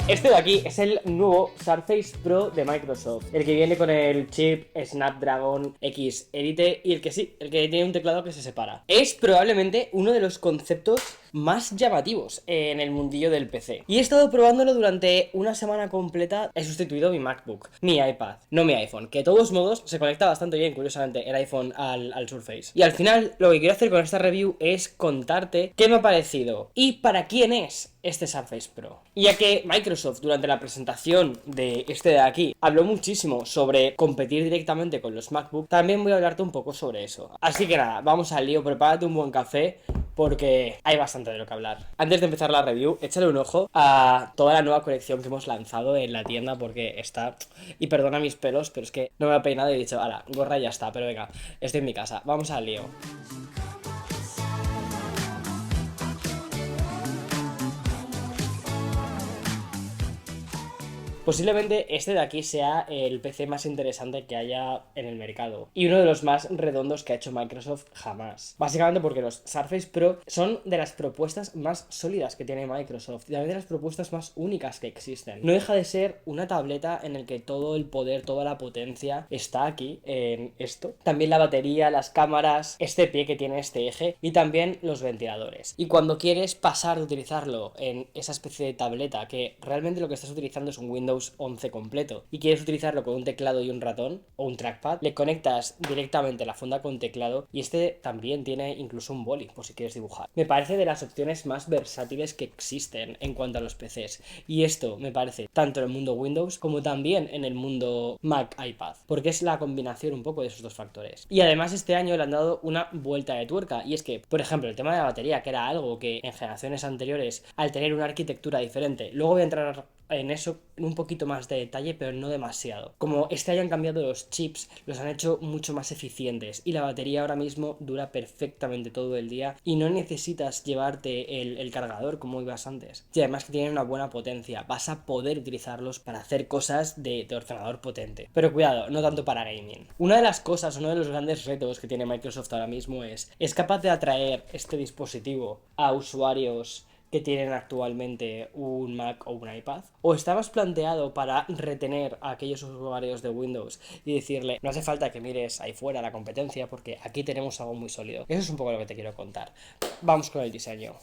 Este de aquí es el nuevo Surface Pro de Microsoft, el que viene con el chip Snapdragon X Elite y el que tiene un teclado que se separa. Es probablemente uno de los conceptos más llamativos en el mundillo del PC. Y he estado probándolo durante una semana completa. He sustituido mi MacBook, mi iPad, no mi iPhone, que de todos modos se conecta bastante bien, curiosamente, el iPhone al Surface. Y al final, lo que quiero hacer con esta review es contarte qué me ha parecido y para quién es este Surface Pro. Ya que Microsoft durante la presentación de este de aquí habló muchísimo sobre competir directamente con los MacBook, también voy a hablarte un poco sobre eso. Así que nada, vamos al lío, prepárate un buen café porque hay bastante de lo que hablar. Antes de empezar la review, échale un ojo a toda la nueva colección que hemos lanzado en la tienda porque está... Y perdona mis pelos, pero es que no me ha peinado y he dicho, ala, gorra ya está, pero venga, estoy en mi casa, vamos al lío. Posiblemente este de aquí sea el PC más interesante que haya en el mercado y uno de los más redondos que ha hecho Microsoft jamás. Básicamente porque los Surface Pro son de las propuestas más sólidas que tiene Microsoft y también de las propuestas más únicas que existen. No deja de ser una tableta en el que todo el poder, toda la potencia está aquí en esto. También la batería, las cámaras, este pie que tiene este eje y también los ventiladores. Y cuando quieres pasar de utilizarlo en esa especie de tableta que realmente lo que estás utilizando es un Windows 11 completo y quieres utilizarlo con un teclado y un ratón o un trackpad, le conectas directamente la funda con teclado y este también tiene incluso un boli por si quieres dibujar. Me parece de las opciones más versátiles que existen en cuanto a los PCs y esto me parece tanto en el mundo Windows como también en el mundo Mac iPad porque es la combinación un poco de esos dos factores. Y además este año le han dado una vuelta de tuerca y es que, por ejemplo, el tema de la batería, que era algo que en generaciones anteriores, al tener una arquitectura diferente, luego voy a entrar en eso en un poquito más de detalle, pero no demasiado. Como este año han cambiado los chips, los han hecho mucho más eficientes y la batería ahora mismo dura perfectamente todo el día y no necesitas llevarte el cargador como ibas antes. Y además que tienen una buena potencia, vas a poder utilizarlos para hacer cosas de ordenador potente. Pero cuidado, no tanto para gaming. Una de las cosas, uno de los grandes retos que tiene Microsoft ahora mismo es capaz de atraer este dispositivo a usuarios que tienen actualmente un Mac o un iPad? ¿O está más planteado para retener a aquellos usuarios de Windows y decirle, no hace falta que mires ahí fuera la competencia porque aquí tenemos algo muy sólido? Eso es un poco lo que te quiero contar. Vamos con el diseño.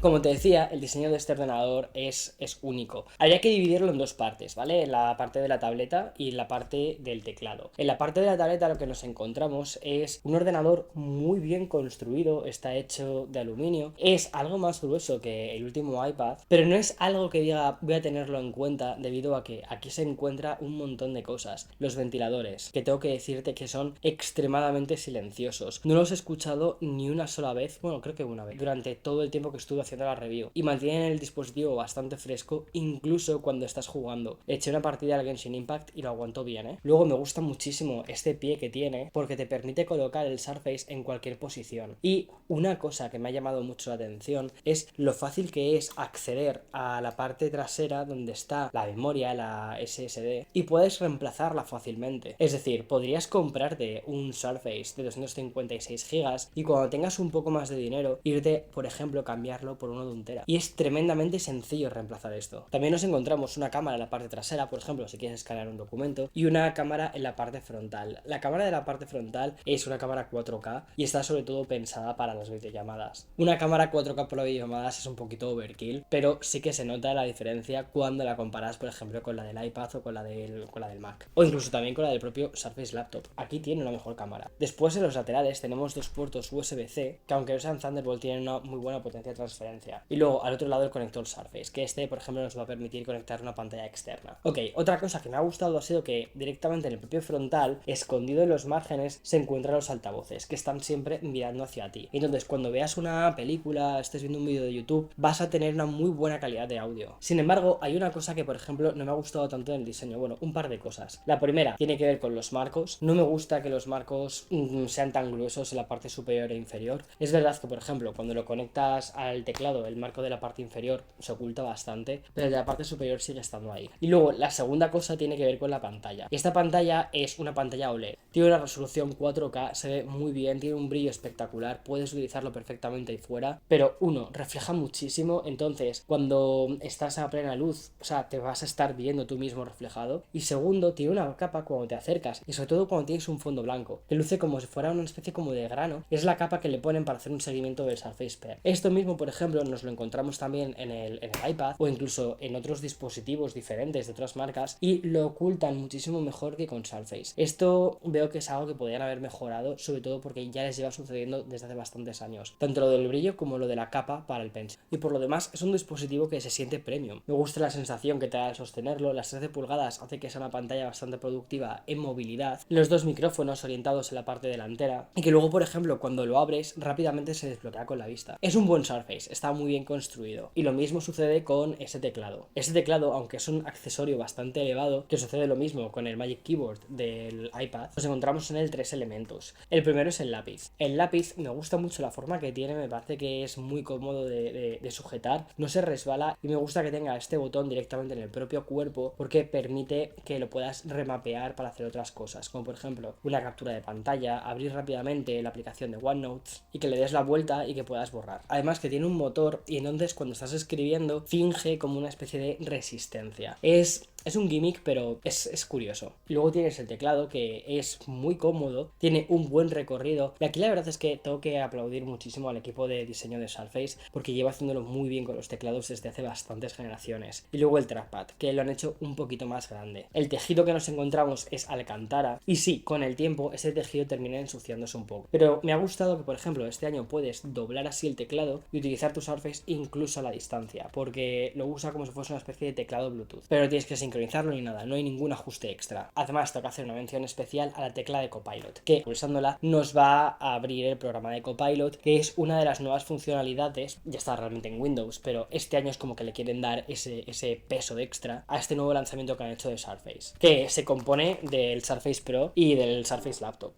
Como te decía, el diseño de este ordenador es único. Habría que dividirlo en dos partes, ¿vale? La parte de la tableta y la parte del teclado. En la parte de la tableta lo que nos encontramos es un ordenador muy bien construido, está hecho de aluminio, es algo más grueso que el último iPad, pero no es algo que diga voy a tenerlo en cuenta debido a que aquí se encuentra un montón de cosas. Los ventiladores, que tengo que decirte que son extremadamente silenciosos. No los he escuchado ni una sola vez, bueno, creo que una vez, durante todo el tiempo que estuve haciendo la review y mantienen el dispositivo bastante fresco incluso cuando estás jugando. Eché una partida al Genshin Impact y lo aguantó bien, Luego me gusta muchísimo este pie que tiene porque te permite colocar el Surface en cualquier posición. Y una cosa que me ha llamado mucho la atención es lo fácil que es acceder a la parte trasera donde está la memoria, la SSD, y puedes reemplazarla fácilmente. Es decir, podrías comprarte un Surface de 256 GB y cuando tengas un poco más de dinero irte, por ejemplo, cambiarlo por uno de 1 TB. Y es tremendamente sencillo reemplazar esto. También nos encontramos una cámara en la parte trasera, por ejemplo, si quieres escanear un documento, y una cámara en la parte frontal. La cámara de la parte frontal es una cámara 4K y está sobre todo pensada para las videollamadas. Una cámara 4K por videollamadas es un poquito overkill, pero sí que se nota la diferencia cuando la comparas, por ejemplo, con la del iPad o con la del Mac. O incluso también con la del propio Surface Laptop. Aquí tiene una mejor cámara. Después en los laterales tenemos dos puertos USB-C, que aunque no sean Thunderbolt tienen una muy buena potencia de transferencia. Y luego al otro lado el conector Surface, que este por ejemplo nos va a permitir conectar una pantalla externa. Ok, otra cosa que me ha gustado ha sido que directamente en el propio frontal, escondido en los márgenes, se encuentran los altavoces, que están siempre mirando hacia ti. Entonces cuando veas una película, estés viendo un vídeo de YouTube, vas a tener una muy buena calidad de audio. Sin embargo, hay una cosa que por ejemplo no me ha gustado tanto en el diseño. Bueno, un par de cosas. La primera tiene que ver con los marcos. No me gusta que los marcos sean tan gruesos en la parte superior e inferior. Es verdad que por ejemplo cuando lo conectas al teclado teclado, el marco de la parte inferior se oculta bastante, pero el de la parte superior sigue estando ahí. Y luego la segunda cosa tiene que ver con la pantalla. Esta pantalla es una pantalla OLED, tiene una resolución 4K, se ve muy bien, tiene un brillo espectacular, puedes utilizarlo perfectamente ahí fuera, pero uno, refleja muchísimo, entonces cuando estás a plena luz, o sea, te vas a estar viendo tú mismo reflejado. Y segundo, tiene una capa cuando te acercas, y sobre todo cuando tienes un fondo blanco, que luce como si fuera una especie como de grano, es la capa que le ponen para hacer un seguimiento del Surface Pair. Esto mismo, por ejemplo, nos lo encontramos también en el iPad o incluso en otros dispositivos diferentes de otras marcas y lo ocultan muchísimo mejor que con Surface. Esto veo que es algo que podrían haber mejorado, sobre todo porque ya les lleva sucediendo desde hace bastantes años, tanto lo del brillo como lo de la capa para el Pencil. Y por lo demás es un dispositivo que se siente premium. Me gusta la sensación que te da al sostenerlo, las 13 pulgadas hace que sea una pantalla bastante productiva en movilidad, los dos micrófonos orientados en la parte delantera y que luego, por ejemplo, cuando lo abres rápidamente se desbloquea con la vista. Es un buen Surface, está muy bien construido. Y lo mismo sucede con ese teclado. Ese teclado, aunque es un accesorio bastante elevado, que sucede lo mismo con el Magic Keyboard del iPad, nos encontramos en él tres elementos. El primero es el lápiz. El lápiz me gusta mucho la forma que tiene, me parece que es muy cómodo de sujetar, no se resbala y me gusta que tenga este botón directamente en el propio cuerpo porque permite que lo puedas remapear para hacer otras cosas, como por ejemplo una captura de pantalla, abrir rápidamente la aplicación de OneNote y que le des la vuelta y que puedas borrar. Además que tiene un motor y entonces cuando estás escribiendo finge como una especie de resistencia. Es un gimmick, pero es curioso. Luego tienes el teclado, que es muy cómodo, tiene un buen recorrido. Y aquí la verdad es que tengo que aplaudir muchísimo al equipo de diseño de Surface, porque lleva haciéndolo muy bien con los teclados desde hace bastantes generaciones. Y luego el trackpad, que lo han hecho un poquito más grande. El tejido que nos encontramos es alcantara. Y sí, con el tiempo ese tejido termina ensuciándose un poco. Pero me ha gustado que, por ejemplo, este año puedes doblar así el teclado y utilizar tu Surface incluso a la distancia, porque lo usa como si fuese una especie de teclado Bluetooth. Pero tienes que sincronizarlo ni nada, no hay ningún ajuste extra. Además, tengo que hacer una mención especial a la tecla de Copilot, que pulsándola nos va a abrir el programa de Copilot, que es una de las nuevas funcionalidades, ya está realmente en Windows, pero este año es como que le quieren dar ese peso extra a este nuevo lanzamiento que han hecho de Surface, que se compone del Surface Pro y del Surface Laptop.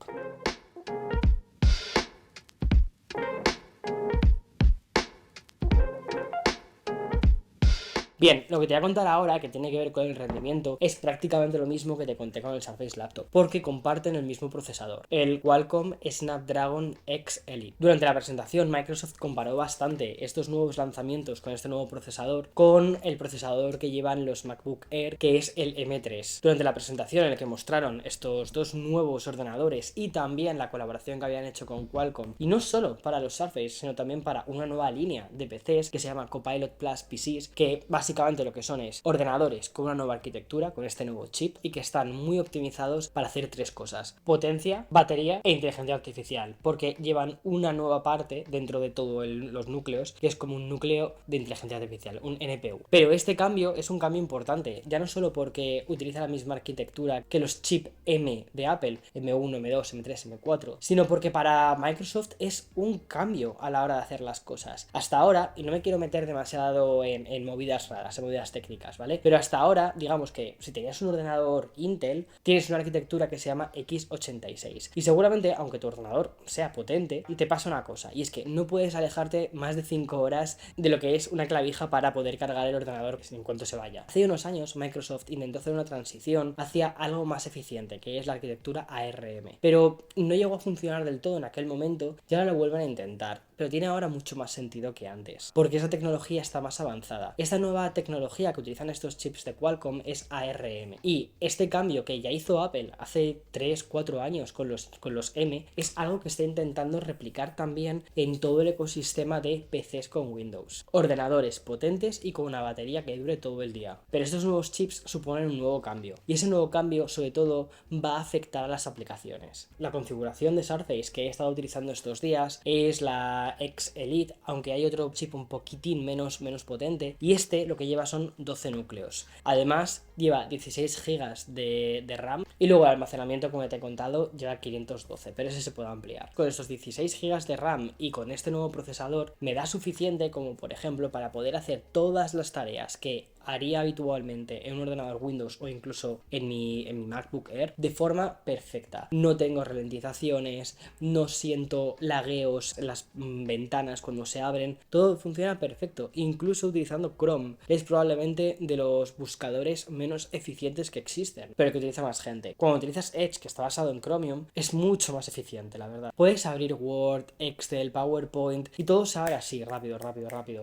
Bien, lo que te voy a contar ahora, que tiene que ver con el rendimiento, es prácticamente lo mismo que te conté con el Surface Laptop, porque comparten el mismo procesador, el Qualcomm Snapdragon X Elite. Durante la presentación, Microsoft comparó bastante estos nuevos lanzamientos con este nuevo procesador con el procesador que llevan los MacBook Air, que es el M3. Durante la presentación en la que mostraron estos dos nuevos ordenadores y también la colaboración que habían hecho con Qualcomm, y no solo para los Surface, sino también para una nueva línea de PCs que se llama Copilot Plus PCs, que básicamente lo que son es ordenadores con una nueva arquitectura, con este nuevo chip, y que están muy optimizados para hacer tres cosas: potencia, batería e inteligencia artificial, porque llevan una nueva parte dentro de todos los núcleos, que es como un núcleo de inteligencia artificial, un NPU. Pero este cambio es un cambio importante, ya no solo porque utiliza la misma arquitectura que los chips M de Apple, M1, M2, M3, M4, sino porque para Microsoft es un cambio a la hora de hacer las cosas. Hasta ahora, y no me quiero meter demasiado en movidas raras, en movidas técnicas, ¿vale? Pero hasta ahora, digamos que si tenías un ordenador Intel, tienes una arquitectura que se llama x86. Y seguramente, aunque tu ordenador sea potente, te pasa una cosa, y es que no puedes alejarte más de 5 horas de lo que es una clavija para poder cargar el ordenador en cuanto se vaya. Hace unos años, Microsoft intentó hacer una transición hacia algo más eficiente, que es la arquitectura ARM. Pero no llegó a funcionar del todo en aquel momento, y ahora lo vuelven a intentar. Pero tiene ahora mucho más sentido que antes, porque esa tecnología está más avanzada. Esta nueva tecnología que utilizan estos chips de Qualcomm es ARM. Y este cambio que ya hizo Apple hace 3-4 años con los M es algo que está intentando replicar también en todo el ecosistema de PCs con Windows. Ordenadores potentes y con una batería que dure todo el día. Pero estos nuevos chips suponen un nuevo cambio. Y ese nuevo cambio, sobre todo, va a afectar a las aplicaciones. La configuración de Surface que he estado utilizando estos días es la X Elite, aunque hay otro chip un poquitín menos potente, y este lo que lleva son 12 núcleos. Además lleva 16 GB de RAM y luego el almacenamiento, como te he contado, lleva 512, pero ese se puede ampliar. Con estos 16 GB de RAM y con este nuevo procesador me da suficiente como por ejemplo para poder hacer todas las tareas que haría habitualmente en un ordenador Windows o incluso en mi MacBook Air de forma perfecta. No tengo ralentizaciones, no siento lagueos en las ventanas cuando se abren, todo funciona perfecto, incluso utilizando Chrome. Es probablemente de los buscadores menos eficientes que existen, pero que utiliza más gente. Cuando utilizas Edge, que está basado en Chromium, es mucho más eficiente, la verdad. Puedes abrir Word, Excel, PowerPoint y todo se abre así, rápido.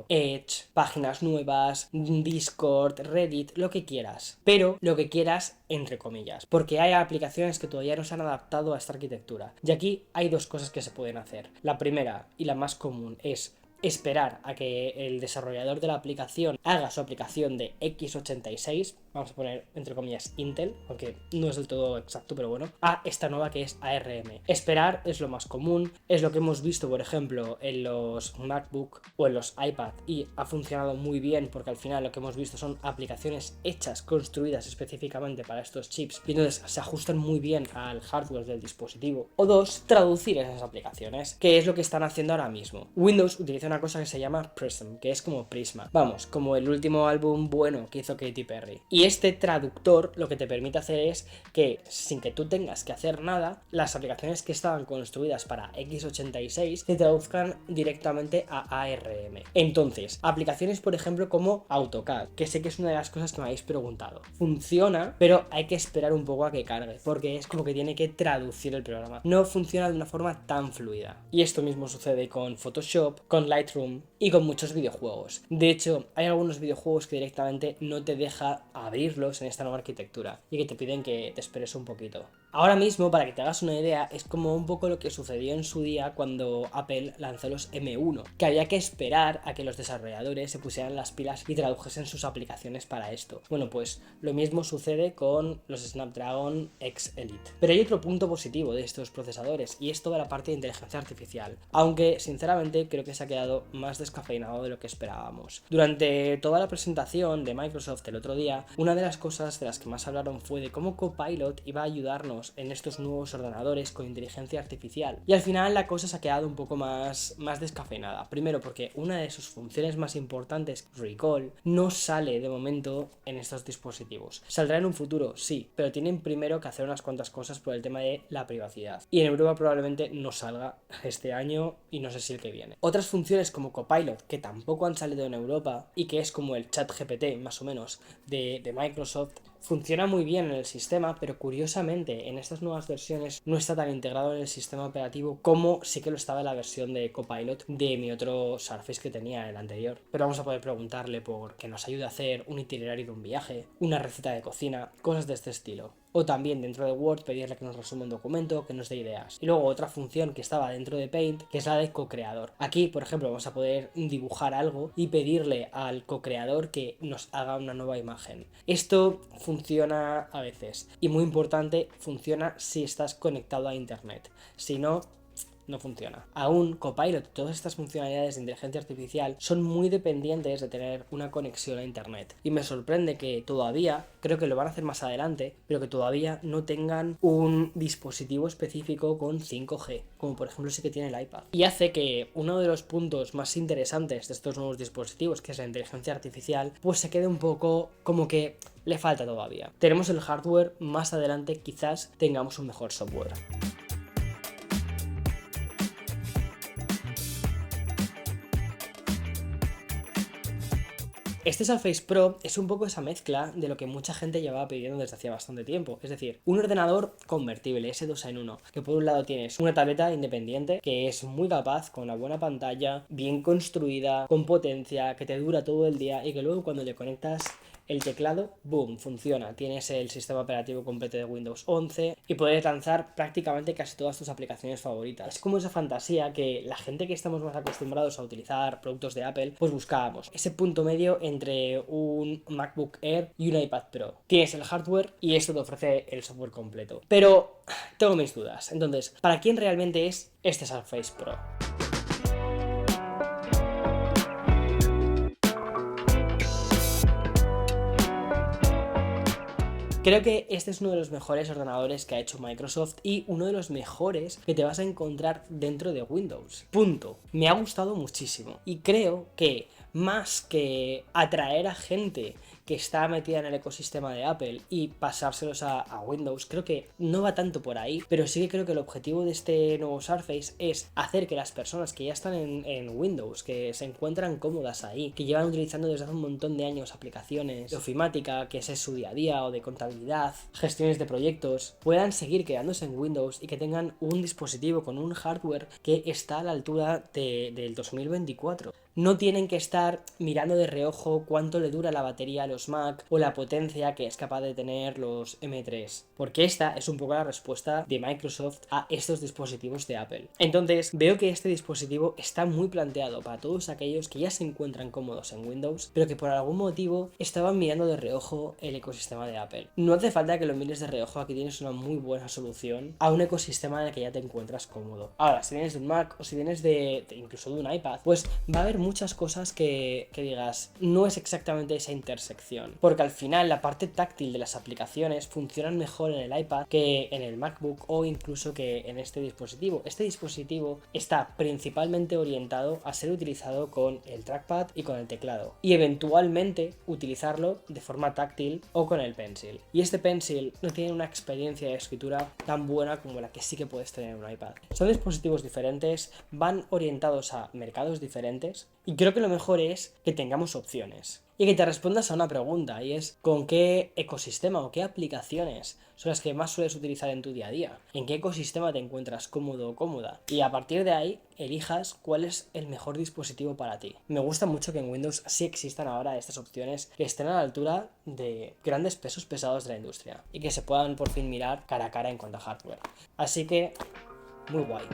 Edge, páginas nuevas, Discord, Reddit, lo que quieras. Pero lo que quieras entre comillas, porque hay aplicaciones que todavía no se han adaptado a esta arquitectura. Y aquí hay dos cosas que se pueden hacer. La primera y la más común es esperar a que el desarrollador de la aplicación haga su aplicación de x86, vamos a poner entre comillas Intel, aunque no es del todo exacto, pero bueno, a esta nueva que es ARM. Esperar es lo más común, es lo que hemos visto, por ejemplo, en los MacBook o en los iPad y ha funcionado muy bien porque al final lo que hemos visto son aplicaciones hechas, construidas específicamente para estos chips y entonces se ajustan muy bien al hardware del dispositivo. O dos, traducir esas aplicaciones, que es lo que están haciendo ahora mismo. Windows utiliza una cosa que se llama Prism, que es como Prisma, vamos, como el último álbum bueno que hizo Katy Perry. Y este traductor lo que te permite hacer es que sin que tú tengas que hacer nada, las aplicaciones que estaban construidas para x86 te traduzcan directamente a ARM. Entonces, aplicaciones por ejemplo como AutoCAD, que sé que es una de las cosas que me habéis preguntado. Funciona, pero hay que esperar un poco a que cargue, porque es como que tiene que traducir el programa. No funciona de una forma tan fluida. Y esto mismo sucede con Photoshop, con Lightroom y con muchos videojuegos. De hecho, hay algunos videojuegos que directamente no te deja abrirlos en esta nueva arquitectura y que te piden que te esperes un poquito. Ahora mismo, para que te hagas una idea, es como un poco lo que sucedió en su día cuando Apple lanzó los M1, que había que esperar a que los desarrolladores se pusieran las pilas y tradujesen sus aplicaciones para esto. Bueno, pues lo mismo sucede con los Snapdragon X Elite. Pero hay otro punto positivo de estos procesadores y es toda la parte de inteligencia artificial, aunque sinceramente creo que se ha quedado más descafeinado de lo que esperábamos. Durante toda la presentación de Microsoft el otro día, una de las cosas de las que más hablaron fue de cómo Copilot iba a ayudarnos en estos nuevos ordenadores con inteligencia artificial. Y al final la cosa se ha quedado un poco más descafeinada. Primero porque una de sus funciones más importantes, Recall, no sale de momento en estos dispositivos. Saldrá en un futuro, sí, pero tienen primero que hacer unas cuantas cosas por el tema de la privacidad. Y en Europa probablemente no salga este año y no sé si el que viene. Otras funciones como Copilot, que tampoco han salido en Europa y que es como el ChatGPT más o menos de Microsoft, funciona muy bien en el sistema, pero curiosamente en estas nuevas versiones no está tan integrado en el sistema operativo como sí que lo estaba en la versión de Copilot de mi otro Surface que tenía, el anterior. Pero vamos a poder preguntarle por que nos ayude a hacer un itinerario de un viaje, una receta de cocina, cosas de este estilo. O también dentro de Word pedirle que nos resuma un documento, que nos dé ideas. Y luego otra función que estaba dentro de Paint, que es la de co-creador. Aquí, por ejemplo, vamos a poder dibujar algo y pedirle al co-creador que nos haga una nueva imagen. Esto funciona a veces. Y muy importante, funciona si estás conectado a internet. Si no, no funciona. Aún Copilot y todas estas funcionalidades de inteligencia artificial son muy dependientes de tener una conexión a internet. Y me sorprende que todavía, creo que lo van a hacer más adelante, pero que todavía no tengan un dispositivo específico con 5G, como por ejemplo sí que tiene el iPad. Y hace que uno de los puntos más interesantes de estos nuevos dispositivos, que es la inteligencia artificial, pues se quede un poco como que le falta todavía. Tenemos el hardware, más adelante quizás tengamos un mejor software. Este Surface Pro es un poco esa mezcla de lo que mucha gente llevaba pidiendo desde hacía bastante tiempo. Es decir, un ordenador convertible, ese 2 en 1, que por un lado tienes una tableta independiente que es muy capaz, con una buena pantalla, bien construida, con potencia, que te dura todo el día y que luego cuando le conectas el teclado, boom, funciona. Tienes el sistema operativo completo de Windows 11 y puedes lanzar prácticamente casi todas tus aplicaciones favoritas. Es como esa fantasía que la gente que estamos más acostumbrados a utilizar productos de Apple, pues buscábamos. Ese punto medio entre un MacBook Air y un iPad Pro. Tienes el hardware y esto te ofrece el software completo. Pero tengo mis dudas. Entonces, ¿para quién realmente es este Surface Pro? Creo que este es uno de los mejores ordenadores que ha hecho Microsoft y uno de los mejores que te vas a encontrar dentro de Windows. Punto. Me ha gustado muchísimo y creo que más que atraer a gente que está metida en el ecosistema de Apple y pasárselos a Windows. Creo que no va tanto por ahí, pero sí que creo que el objetivo de este nuevo Surface es hacer que las personas que ya están en Windows, que se encuentran cómodas ahí, que llevan utilizando desde hace un montón de años aplicaciones de ofimática, que ese es su día a día, o de contabilidad, gestiones de proyectos, puedan seguir quedándose en Windows y que tengan un dispositivo con un hardware que está a la altura del 2024. No tienen que estar mirando de reojo cuánto le dura la batería a los Mac o la potencia que es capaz de tener los M3, porque esta es un poco la respuesta de Microsoft a estos dispositivos de Apple. Entonces veo que este dispositivo está muy planteado para todos aquellos que ya se encuentran cómodos en Windows, pero que por algún motivo estaban mirando de reojo el ecosistema de Apple. No hace falta que lo mires de reojo, aquí tienes una muy buena solución a un ecosistema en el que ya te encuentras cómodo. Ahora, si vienes de un Mac o si vienes incluso de un iPad, pues va a haber muchas cosas que digas, no es exactamente esa intersección, porque al final la parte táctil de las aplicaciones funcionan mejor en el iPad que en el MacBook o incluso que en este dispositivo. Este dispositivo está principalmente orientado a ser utilizado con el trackpad y con el teclado, y eventualmente utilizarlo de forma táctil o con el Pencil. Y este Pencil no tiene una experiencia de escritura tan buena como la que sí que puedes tener en un iPad. Son dispositivos diferentes, van orientados a mercados diferentes, y creo que lo mejor es que tengamos opciones. Y que te respondas a una pregunta, y es ¿con qué ecosistema o qué aplicaciones son las que más sueles utilizar en tu día a día? ¿En qué ecosistema te encuentras cómodo o cómoda? Y a partir de ahí elijas cuál es el mejor dispositivo para ti. Me gusta mucho que en Windows sí existan ahora estas opciones que estén a la altura de grandes pesos pesados de la industria y que se puedan por fin mirar cara a cara en cuanto a hardware. Así que, muy guay.